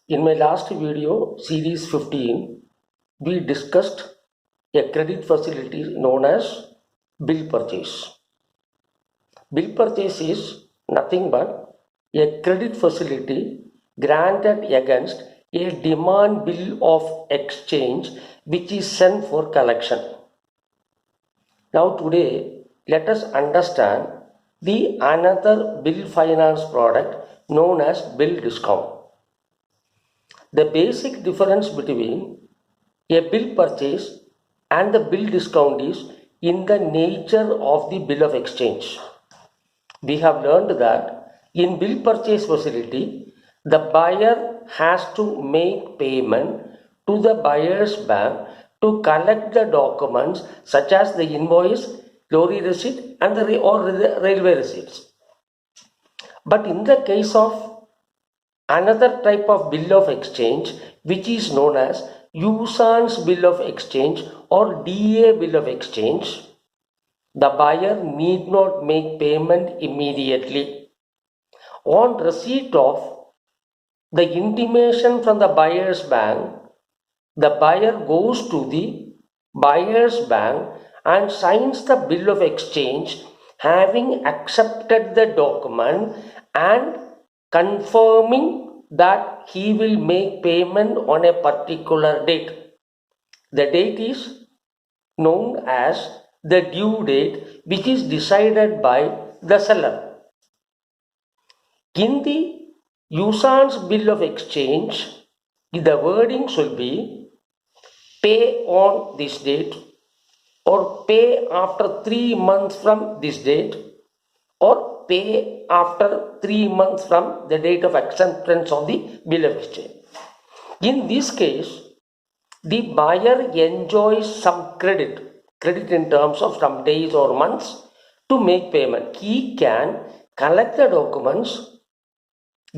In my last video, series 15, we discussed a credit facility known as bill purchase. Bill purchase is nothing but a credit facility granted against a demand bill of exchange which is sent for collection. Now today, let us understand the another bill finance product known as bill discount. The basic difference between a bill purchase and the bill discount is in the nature of the bill of exchange. We have learned that in bill purchase facility, the buyer has to make payment to the buyer's bank to collect the documents such as the invoice, lorry receipt and the railway receipts. But in the case of another type of bill of exchange which is known as usance bill of exchange or DA bill of exchange, the buyer need not make payment immediately. On receipt of the intimation from the buyer's bank, the buyer goes to the buyer's bank and signs the bill of exchange having accepted the document and confirming that he will make payment on a particular date. The date is known as the due date, which is decided by the seller. In the usance bill of exchange, the wording should be pay on this date or pay after 3 months from this date or pay after 3 months from the date of acceptance of the bill of exchange. In this case, the buyer enjoys some credit in terms of some days or months to make payment. He can collect the documents,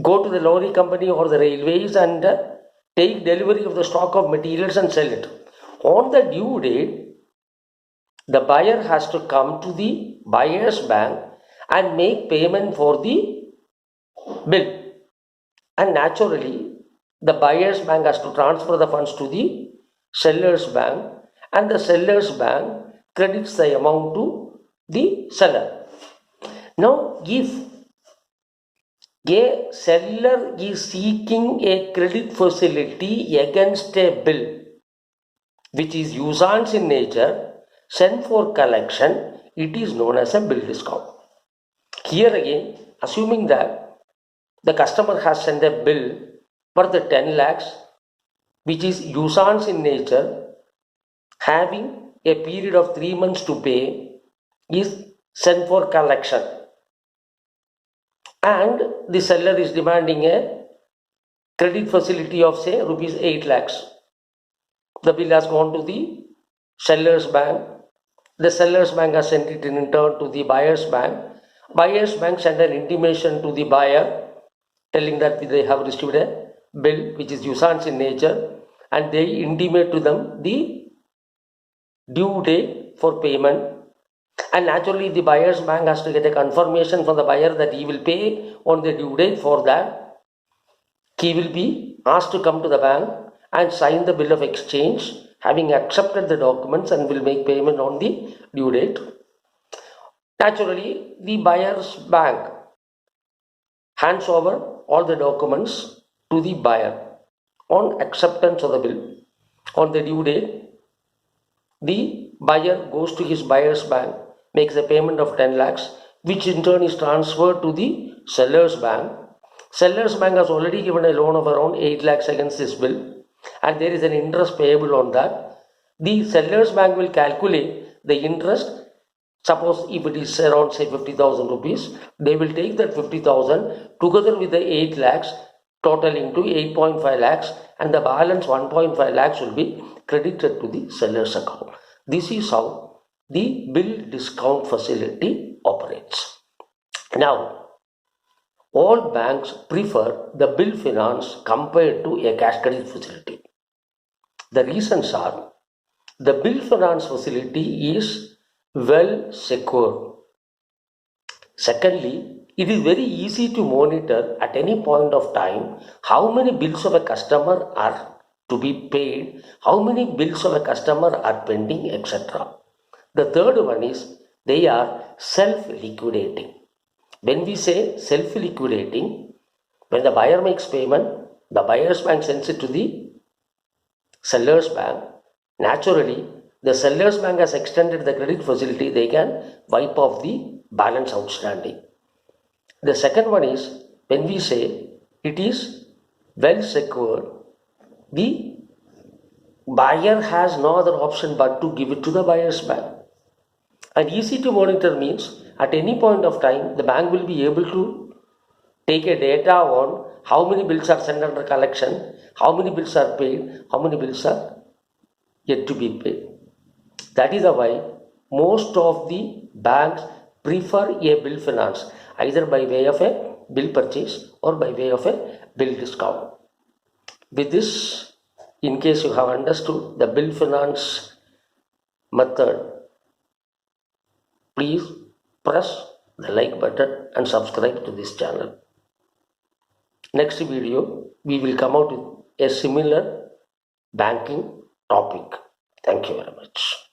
go to the lorry company or the railways and take delivery of the stock of materials and sell it. On the due date, the buyer has to come to the buyer's bank and make payment for the bill. And naturally, the buyer's bank has to transfer the funds to the seller's bank and the seller's bank credits the amount to the seller. Now, if a seller is seeking a credit facility against a bill which is usance in nature, sent for collection, it is known as a bill discount. Here again, assuming that the customer has sent a bill for the 10 lakhs which is usance in nature, having a period of 3 months to pay, is sent for collection, and the seller is demanding a credit facility of say rupees 8 lakhs. The bill has gone to the seller's bank. The seller's bank has sent it in turn to the buyer's bank. Buyer's bank sent an intimation to the buyer telling that they have received a bill which is usance in nature, and they intimate to them the due date for payment. And naturally, the buyer's bank has to get a confirmation from the buyer that he will pay on the due date. For that, he will be asked to come to the bank and sign the bill of exchange having accepted the documents and will make payment on the due date. Naturally, the buyer's bank hands over all the documents to the buyer on acceptance of the bill. On the due date, the buyer goes to his buyer's bank, makes a payment of 10 lakhs, which in turn is transferred to the seller's bank. Seller's bank has already given a loan of around 8 lakhs against this bill, and there is an interest payable on that. The seller's bank will calculate the interest. Suppose if it is around say 50,000 rupees, they will take that 50,000 together with the 8 lakhs totaling to 8.5 lakhs, and the balance 1.5 lakhs will be credited to the seller's account. This is how the bill discount facility operates. Now, all banks prefer the bill finance compared to a cash credit facility. The reasons are: the bill finance facility is well secured. Secondly, it is very easy to monitor at any point of time how many bills of a customer are to be paid, how many bills of a customer are pending, etc. The third one is they are self-liquidating. When we say self-liquidating, when the buyer makes payment, the buyer's bank sends it to the seller's bank. Naturally, the seller's bank has extended the credit facility, they can wipe off the balance outstanding. The second one is when we say it is well secured, the buyer has no other option but to give it to the buyer's bank. And easy to monitor means at any point of time the bank will be able to take a data on how many bills are sent under collection, how many bills are paid, how many bills are yet to be paid. That is why most of the banks prefer a bill finance either by way of a bill purchase or by way of a bill discount. With this, in case you have understood the bill finance method, please press the like button and subscribe to this channel. Next video, we will come out with a similar banking topic. Thank you very much.